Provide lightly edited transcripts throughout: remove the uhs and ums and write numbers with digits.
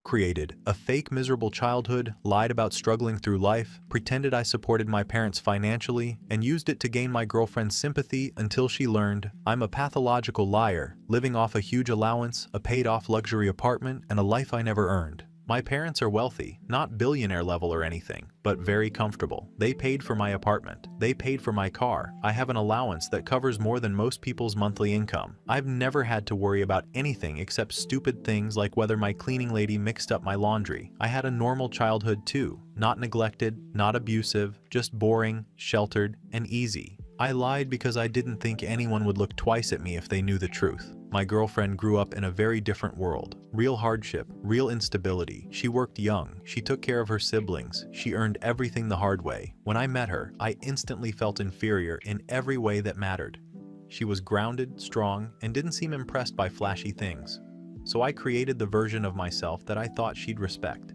Created a fake miserable childhood, lied about struggling through life, pretended I supported my parents financially, and used it to gain my girlfriend's sympathy until she learned I'm a pathological liar, living off a huge allowance, a paid-off luxury apartment, and a life I never earned. My parents are wealthy, not billionaire level or anything, but very comfortable. They paid for my apartment. They paid for my car. I have an allowance that covers more than most people's monthly income. I've never had to worry about anything except stupid things like whether my cleaning lady mixed up my laundry. I had a normal childhood too. Not neglected, not abusive, just boring, sheltered, and easy. I lied because I didn't think anyone would look twice at me if they knew the truth. My girlfriend grew up in a very different world. Real hardship, real instability. She worked young. She took care of her siblings. She earned everything the hard way. When I met her, I instantly felt inferior in every way that mattered. She was grounded, strong, and didn't seem impressed by flashy things. So I created the version of myself that I thought she'd respect.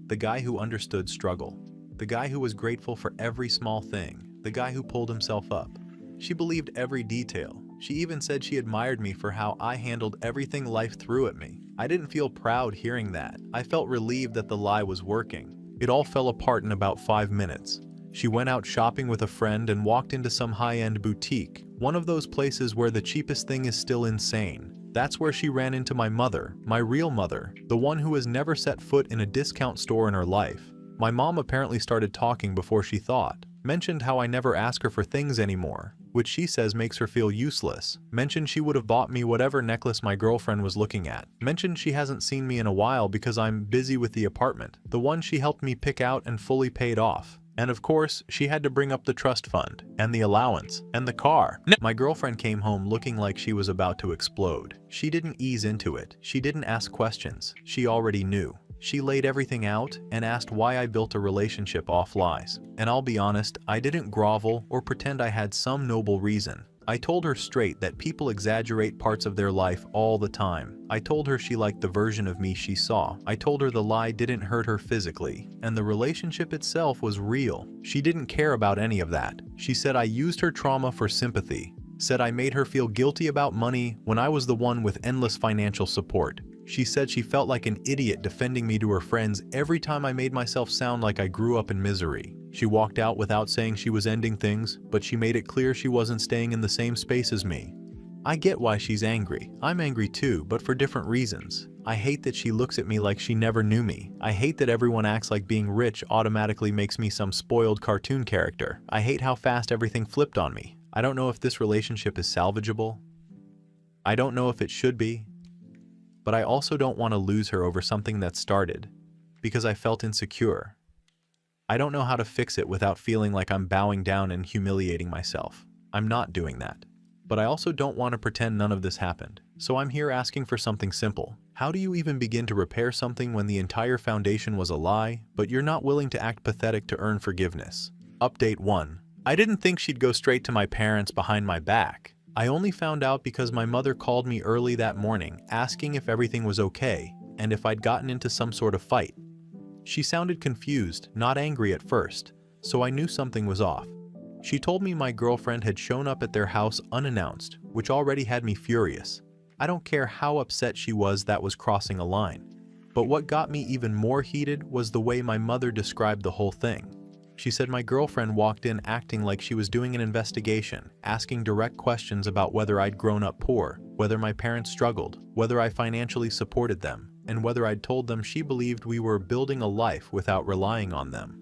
The guy who understood struggle. The guy who was grateful for every small thing. The guy who pulled himself up. She believed every detail. She even said she admired me for how I handled everything life threw at me. I didn't feel proud hearing that. I felt relieved that the lie was working. It all fell apart in about 5 minutes. She went out shopping with a friend and walked into some high-end boutique, one of those places where the cheapest thing is still insane. That's where she ran into my mother, my real mother, the one who has never set foot in a discount store in her life. My mom apparently started talking before she thought. Mentioned how I never ask her for things anymore, which she says makes her feel useless. Mentioned she would have bought me whatever necklace my girlfriend was looking at. Mentioned she hasn't seen me in a while because I'm busy with the apartment, the one she helped me pick out and fully paid off. And of course, she had to bring up the trust fund, and the allowance, and the car. My girlfriend came home looking like she was about to explode. She didn't ease into it. She didn't ask questions. She already knew. She laid everything out and asked why I built a relationship off lies. And I'll be honest, I didn't grovel or pretend I had some noble reason. I told her straight that people exaggerate parts of their life all the time. I told her she liked the version of me she saw. I told her the lie didn't hurt her physically, and the relationship itself was real. She didn't care about any of that. She said I used her trauma for sympathy. Said I made her feel guilty about money when I was the one with endless financial support. She said she felt like an idiot defending me to her friends every time I made myself sound like I grew up in misery. She walked out without saying she was ending things, but she made it clear she wasn't staying in the same space as me. I get why she's angry. I'm angry too, but for different reasons. I hate that she looks at me like she never knew me. I hate that everyone acts like being rich automatically makes me some spoiled cartoon character. I hate how fast everything flipped on me. I don't know if this relationship is salvageable. I don't know if it should be. But I also don't want to lose her over something that started, because I felt insecure. I don't know how to fix it without feeling like I'm bowing down and humiliating myself. I'm not doing that. But I also don't want to pretend none of this happened. So I'm here asking for something simple. How do you even begin to repair something when the entire foundation was a lie, but you're not willing to act pathetic to earn forgiveness? Update 1. I didn't think she'd go straight to my parents behind my back. I only found out because my mother called me early that morning asking if everything was okay and if I'd gotten into some sort of fight. She sounded confused, not angry at first, so I knew something was off. She told me my girlfriend had shown up at their house unannounced, which already had me furious. I don't care how upset she was that was crossing a line. But what got me even more heated was the way my mother described the whole thing. She said my girlfriend walked in acting like she was doing an investigation, asking direct questions about whether I'd grown up poor, whether my parents struggled, whether I financially supported them, and whether I'd told them she believed we were building a life without relying on them.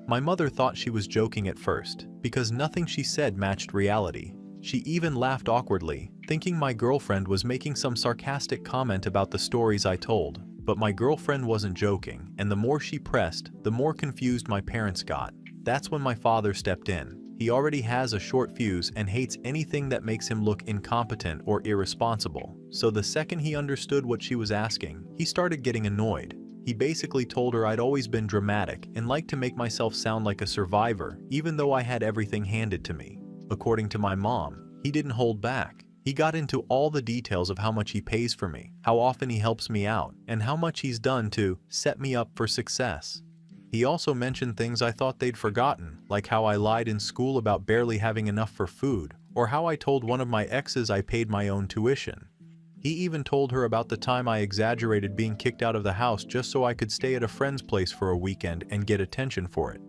My mother thought she was joking at first, because nothing she said matched reality. She even laughed awkwardly, thinking my girlfriend was making some sarcastic comment about the stories I told. But my girlfriend wasn't joking, and the more she pressed, the more confused my parents got. That's when my father stepped in. He already has a short fuse and hates anything that makes him look incompetent or irresponsible. So the second he understood what she was asking, he started getting annoyed. He basically told her I'd always been dramatic and liked to make myself sound like a survivor, even though I had everything handed to me. According to my mom, he didn't hold back. He got into all the details of how much he pays for me, how often he helps me out, and how much he's done to set me up for success. He also mentioned things I thought they'd forgotten, like how I lied in school about barely having enough for food, or how I told one of my exes I paid my own tuition. He even told her about the time I exaggerated being kicked out of the house just so I could stay at a friend's place for a weekend and get attention for it.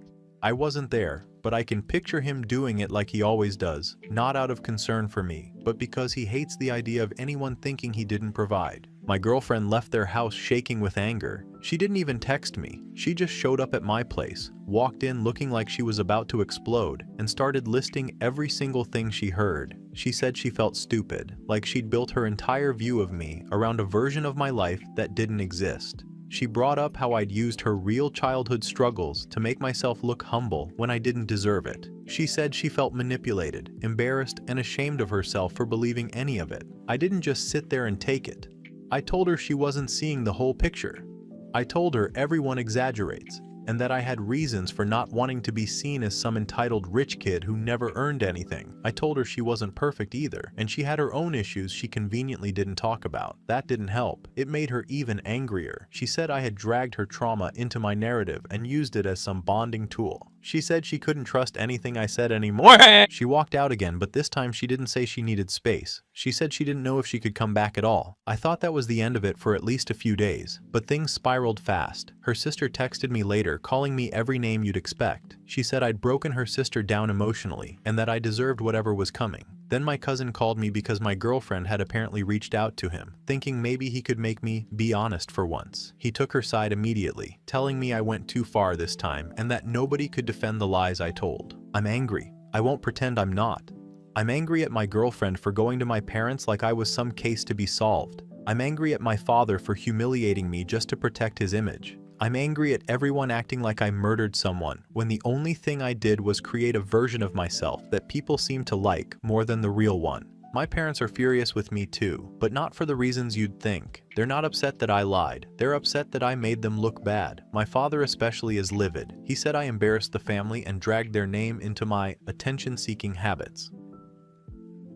I wasn't there, but I can picture him doing it like he always does, not out of concern for me, but because he hates the idea of anyone thinking he didn't provide. My girlfriend left their house shaking with anger. She didn't even text me. She just showed up at my place, walked in looking like she was about to explode, and started listing every single thing she heard. She said she felt stupid, like she'd built her entire view of me around a version of my life that didn't exist. She brought up how I'd used her real childhood struggles to make myself look humble when I didn't deserve it. She said she felt manipulated, embarrassed, and ashamed of herself for believing any of it. I didn't just sit there and take it. I told her she wasn't seeing the whole picture. I told her everyone exaggerates, and that I had reasons for not wanting to be seen as some entitled rich kid who never earned anything. I told her she wasn't perfect either, and she had her own issues she conveniently didn't talk about. That didn't help. It made her even angrier. She said I had dragged her trauma into my narrative and used it as some bonding tool. She said she couldn't trust anything I said anymore. She walked out again, but this time she didn't say she needed space. She said she didn't know if she could come back at all. I thought that was the end of it for at least a few days, but things spiraled fast. Her sister texted me later, calling me every name you'd expect. She said I'd broken her sister down emotionally, and that I deserved whatever was coming. Then my cousin called me because my girlfriend had apparently reached out to him, thinking maybe he could make me be honest for once. He took her side immediately, telling me I went too far this time and that nobody could defend the lies I told. I'm angry. I won't pretend I'm not. I'm angry at my girlfriend for going to my parents like I was some case to be solved. I'm angry at my father for humiliating me just to protect his image. I'm angry at everyone acting like I murdered someone when the only thing I did was create a version of myself that people seem to like more than the real one. My parents are furious with me too, but not for the reasons you'd think. They're not upset that I lied. They're upset that I made them look bad. My father especially is livid. He said I embarrassed the family and dragged their name into my attention-seeking habits.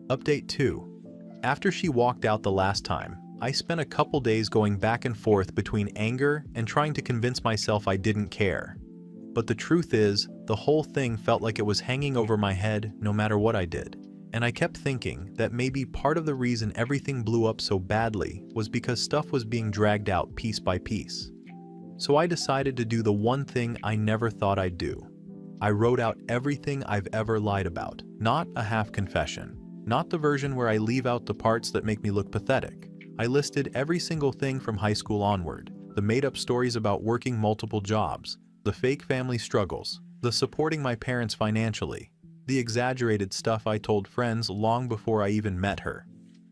Update 2. After she walked out the last time, I spent a couple days going back and forth between anger and trying to convince myself I didn't care. But the truth is, the whole thing felt like it was hanging over my head no matter what I did. And I kept thinking that maybe part of the reason everything blew up so badly was because stuff was being dragged out piece by piece. So I decided to do the one thing I never thought I'd do. I wrote out everything I've ever lied about, not a half confession, not the version where I leave out the parts that make me look pathetic. I listed every single thing from high school onward, the made-up stories about working multiple jobs, the fake family struggles, the supporting my parents financially, the exaggerated stuff I told friends long before I even met her.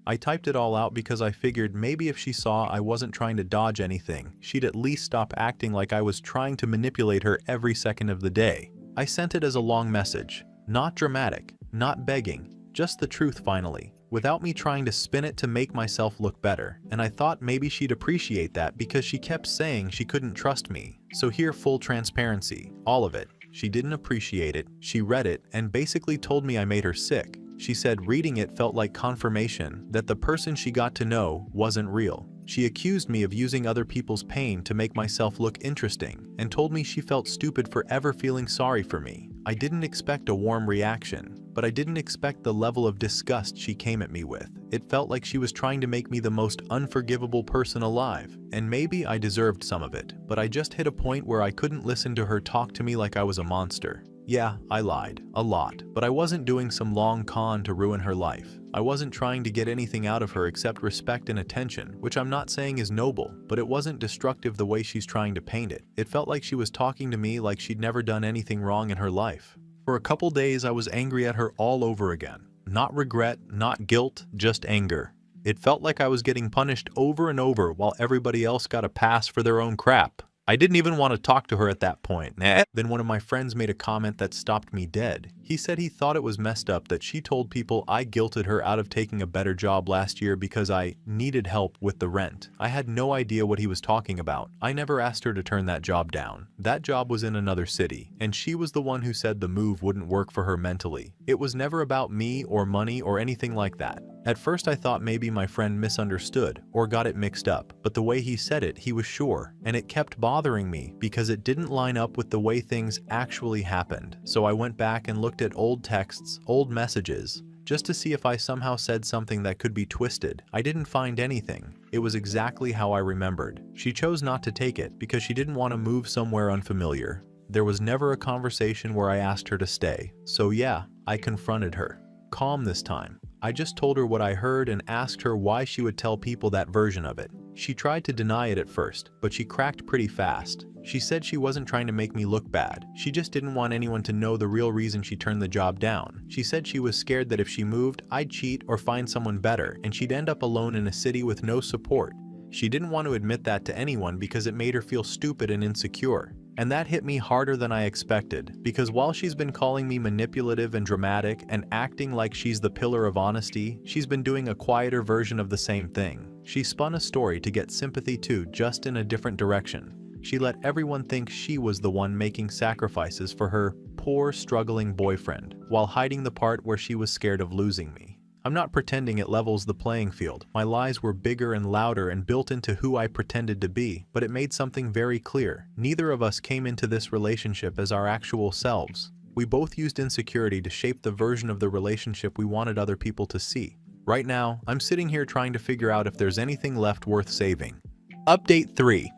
I typed it all out because I figured maybe if she saw I wasn't trying to dodge anything, she'd at least stop acting like I was trying to manipulate her every second of the day. I sent it as a long message, not dramatic, not begging, just the truth finally, without me trying to spin it to make myself look better, and I thought maybe she'd appreciate that because she kept saying she couldn't trust me. So here, full transparency, all of it. She didn't appreciate it, she read it, and basically told me I made her sick. She said reading it felt like confirmation that the person she got to know wasn't real. She accused me of using other people's pain to make myself look interesting, and told me she felt stupid for ever feeling sorry for me. I didn't expect a warm reaction, but I didn't expect the level of disgust she came at me with. It felt like she was trying to make me the most unforgivable person alive, and maybe I deserved some of it, but I just hit a point where I couldn't listen to her talk to me like I was a monster. Yeah, I lied, a lot, but I wasn't doing some long con to ruin her life. I wasn't trying to get anything out of her except respect and attention, which I'm not saying is noble, but it wasn't destructive the way she's trying to paint it. It felt like she was talking to me like she'd never done anything wrong in her life. For a couple days I was angry at her all over again. Not regret, not guilt, just anger. It felt like I was getting punished over and over while everybody else got a pass for their own crap. I didn't even want to talk to her at that point. Then one of my friends made a comment that stopped me dead. He said he thought it was messed up that she told people I guilted her out of taking a better job last year because I needed help with the rent. I had no idea what he was talking about. I never asked her to turn that job down. That job was in another city, and she was the one who said the move wouldn't work for her mentally. It was never about me or money or anything like that. At first I thought maybe my friend misunderstood or got it mixed up, but the way he said it, he was sure, and it kept bothering me because it didn't line up with the way things actually happened. So I went back and looked at old texts, old messages, just to see if I somehow said something that could be twisted. I didn't find anything. It was exactly how I remembered. She chose not to take it because she didn't want to move somewhere unfamiliar. There was never a conversation where I asked her to stay. So yeah, I confronted her. Calm this time. I just told her what I heard and asked her why she would tell people that version of it. She tried to deny it at first, but she cracked pretty fast. She said she wasn't trying to make me look bad. She just didn't want anyone to know the real reason she turned the job down. She said she was scared that if she moved, I'd cheat or find someone better, and she'd end up alone in a city with no support. She didn't want to admit that to anyone because it made her feel stupid and insecure. And that hit me harder than I expected, because while she's been calling me manipulative and dramatic and acting like she's the pillar of honesty, she's been doing a quieter version of the same thing. She spun a story to get sympathy too, just in a different direction. She let everyone think she was the one making sacrifices for her poor, struggling boyfriend, while hiding the part where she was scared of losing me. I'm not pretending it levels the playing field. My lies were bigger and louder and built into who I pretended to be, but it made something very clear. Neither of us came into this relationship as our actual selves. We both used insecurity to shape the version of the relationship we wanted other people to see. Right now, I'm sitting here trying to figure out if there's anything left worth saving. Update 3.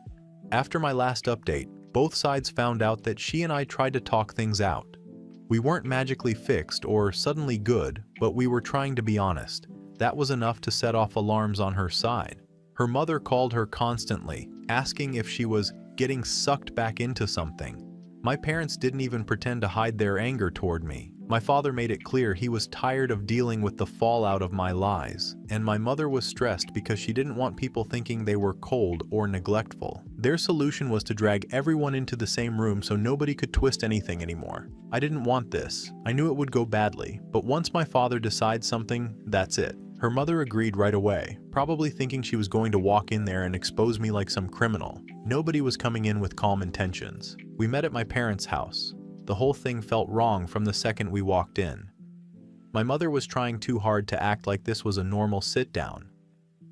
After my last update, both sides found out that she and I tried to talk things out. We weren't magically fixed or suddenly good, but we were trying to be honest. That was enough to set off alarms on her side. Her mother called her constantly, asking if she was getting sucked back into something. My parents didn't even pretend to hide their anger toward me. My father made it clear he was tired of dealing with the fallout of my lies, and my mother was stressed because she didn't want people thinking they were cold or neglectful. Their solution was to drag everyone into the same room so nobody could twist anything anymore. I didn't want this. I knew it would go badly, but once my father decides something, that's it. Her mother agreed right away, probably thinking she was going to walk in there and expose me like some criminal. Nobody was coming in with calm intentions. We met at my parents' house. The whole thing felt wrong from the second we walked in. My mother was trying too hard to act like this was a normal sit-down.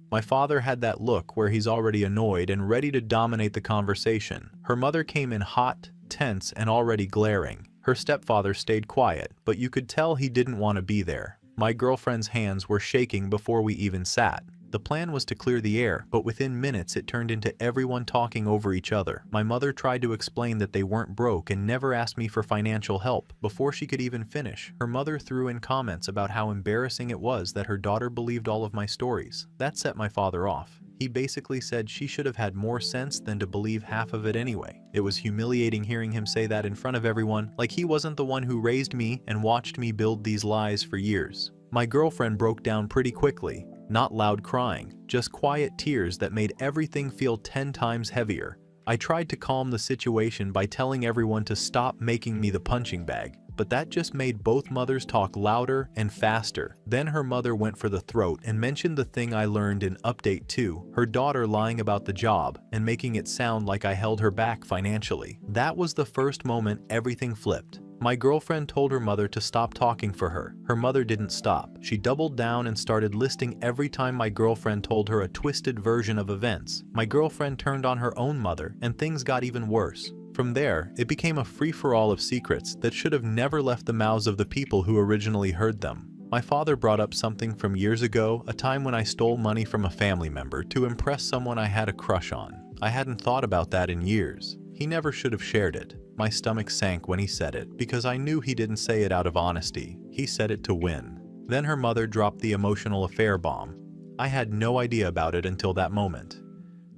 My father had that look where he's already annoyed and ready to dominate the conversation. Her mother came in hot, tense, and already glaring. Her stepfather stayed quiet, but you could tell he didn't want to be there. My girlfriend's hands were shaking before we even sat. The plan was to clear the air, but within minutes it turned into everyone talking over each other. My mother tried to explain that they weren't broke and never asked me for financial help. Before she could even finish, her mother threw in comments about how embarrassing it was that her daughter believed all of my stories. That set my father off. He basically said she should have had more sense than to believe half of it anyway. It was humiliating hearing him say that in front of everyone, like he wasn't the one who raised me and watched me build these lies for years. My girlfriend broke down pretty quickly. Not loud crying, just quiet tears that made everything feel 10 times heavier. I tried to calm the situation by telling everyone to stop making me the punching bag, but that just made both mothers talk louder and faster. Then her mother went for the throat and mentioned the thing I learned in Update 2, her daughter lying about the job and making it sound like I held her back financially. That was the first moment everything flipped. My girlfriend told her mother to stop talking for her. Her mother didn't stop. She doubled down and started listing every time my girlfriend told her a twisted version of events. My girlfriend turned on her own mother, and things got even worse. From there, it became a free-for-all of secrets that should have never left the mouths of the people who originally heard them. My father brought up something from years ago, a time when I stole money from a family member to impress someone I had a crush on. I hadn't thought about that in years. He never should have shared it. My stomach sank when he said it, because I knew he didn't say it out of honesty. He said it to win. Then her mother dropped the emotional affair bomb. I had no idea about it until that moment.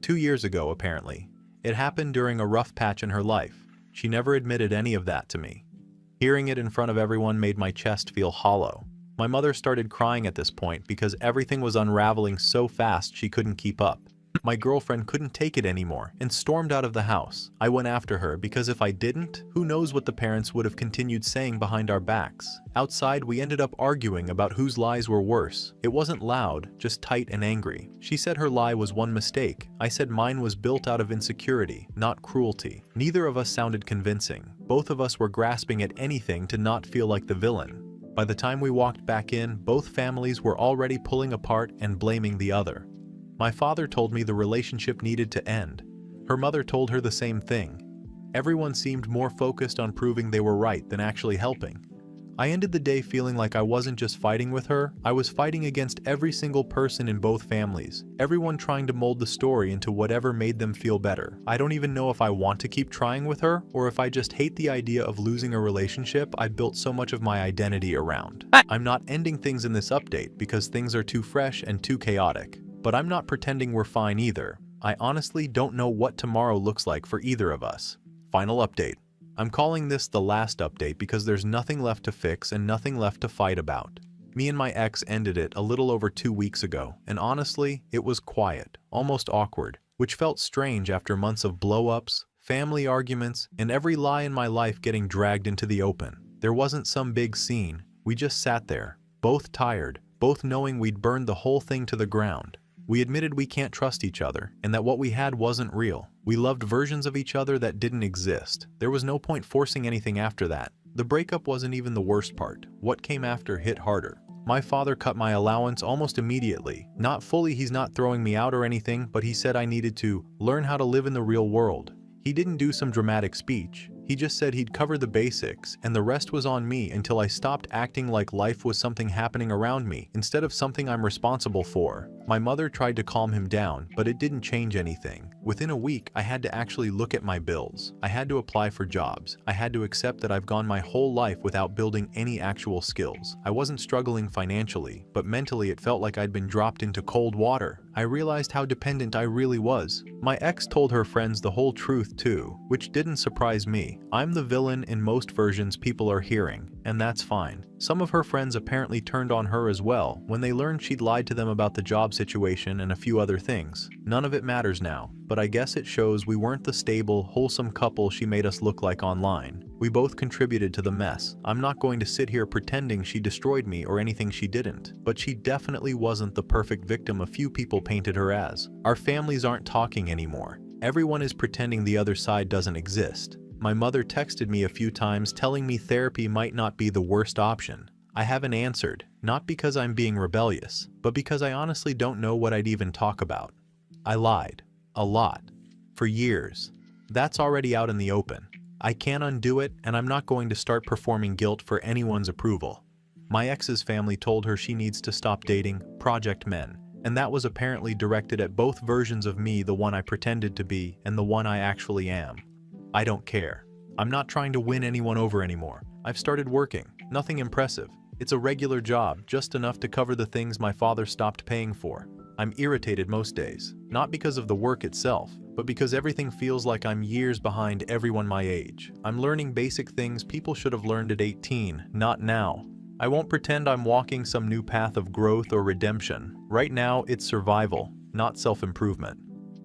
2 years ago, apparently. It happened during a rough patch in her life. She never admitted any of that to me. Hearing it in front of everyone made my chest feel hollow. My mother started crying at this point because everything was unraveling so fast she couldn't keep up. My girlfriend couldn't take it anymore and stormed out of the house. I went after her because if I didn't, who knows what the parents would have continued saying behind our backs. Outside, we ended up arguing about whose lies were worse. It wasn't loud, just tight and angry. She said her lie was one mistake. I said mine was built out of insecurity, not cruelty. Neither of us sounded convincing. Both of us were grasping at anything to not feel like the villain. By the time we walked back in, both families were already pulling apart and blaming the other. My father told me the relationship needed to end. Her mother told her the same thing. Everyone seemed more focused on proving they were right than actually helping. I ended the day feeling like I wasn't just fighting with her, I was fighting against every single person in both families, everyone trying to mold the story into whatever made them feel better. I don't even know if I want to keep trying with her, or if I just hate the idea of losing a relationship I built so much of my identity around. I'm not ending things in this update because things are too fresh and too chaotic, but I'm not pretending we're fine either. I honestly don't know what tomorrow looks like for either of us. Final update. I'm calling this the last update because there's nothing left to fix and nothing left to fight about. Me and my ex ended it a little over 2 weeks ago, and honestly, it was quiet, almost awkward, which felt strange after months of blow-ups, family arguments, and every lie in my life getting dragged into the open. There wasn't some big scene, we just sat there, both tired, both knowing we'd burned the whole thing to the ground. We admitted we can't trust each other, and that what we had wasn't real. We loved versions of each other that didn't exist. There was no point forcing anything after that. The breakup wasn't even the worst part. What came after hit harder. My father cut my allowance almost immediately. Not fully, he's not throwing me out or anything, but he said I needed to learn how to live in the real world. He didn't do some dramatic speech. He just said he'd cover the basics, and the rest was on me until I stopped acting like life was something happening around me instead of something I'm responsible for. My mother tried to calm him down, but it didn't change anything. Within a week, I had to actually look at my bills. I had to apply for jobs. I had to accept that I've gone my whole life without building any actual skills. I wasn't struggling financially, but mentally it felt like I'd been dropped into cold water. I realized how dependent I really was. My ex told her friends the whole truth too, which didn't surprise me. I'm the villain in most versions people are hearing, and that's fine. Some of her friends apparently turned on her as well when they learned she'd lied to them about the job situation and a few other things. None of it matters now, but I guess it shows we weren't the stable, wholesome couple she made us look like online. We both contributed to the mess. I'm not going to sit here pretending she destroyed me or anything she didn't, but she definitely wasn't the perfect victim a few people painted her as. Our families aren't talking anymore. Everyone is pretending the other side doesn't exist. My mother texted me a few times telling me therapy might not be the worst option. I haven't answered, not because I'm being rebellious, but because I honestly don't know what I'd even talk about. I lied. A lot. For years. That's already out in the open. I can't undo it, and I'm not going to start performing guilt for anyone's approval. My ex's family told her she needs to stop dating project men, and that was apparently directed at both versions of me, the one I pretended to be and the one I actually am. I don't care. I'm not trying to win anyone over anymore. I've started working. Nothing impressive. It's a regular job, just enough to cover the things my father stopped paying for. I'm irritated most days, not because of the work itself, but because everything feels like I'm years behind everyone my age. I'm learning basic things people should have learned at 18, not now. I won't pretend I'm walking some new path of growth or redemption. Right now, it's survival, not self-improvement.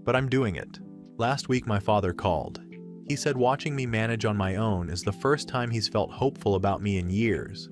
But I'm doing it. Last week, my father called. He said watching me manage on my own is the first time he's felt hopeful about me in years.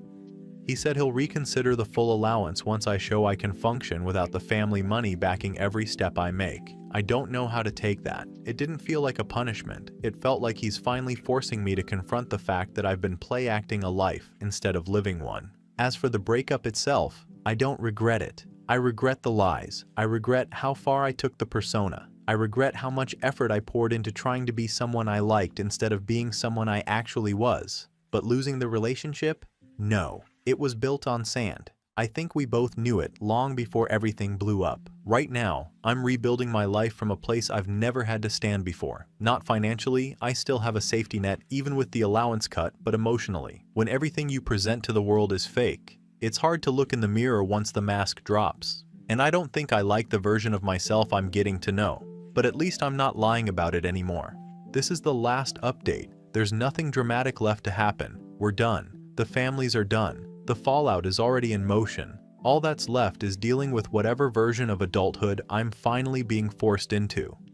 He said he'll reconsider the full allowance once I show I can function without the family money backing every step I make. I don't know how to take that. It didn't feel like a punishment. It felt like he's finally forcing me to confront the fact that I've been play-acting a life instead of living one. As for the breakup itself, I don't regret it. I regret the lies. I regret how far I took the persona. I regret how much effort I poured into trying to be someone I liked instead of being someone I actually was. But losing the relationship? No. It was built on sand. I think we both knew it long before everything blew up. Right now, I'm rebuilding my life from a place I've never had to stand before. Not financially, I still have a safety net even with the allowance cut, but emotionally. When everything you present to the world is fake, it's hard to look in the mirror once the mask drops. And I don't think I like the version of myself I'm getting to know. But at least I'm not lying about it anymore. This is the last update. There's nothing dramatic left to happen. We're done. The families are done. The fallout is already in motion. All that's left is dealing with whatever version of adulthood I'm finally being forced into.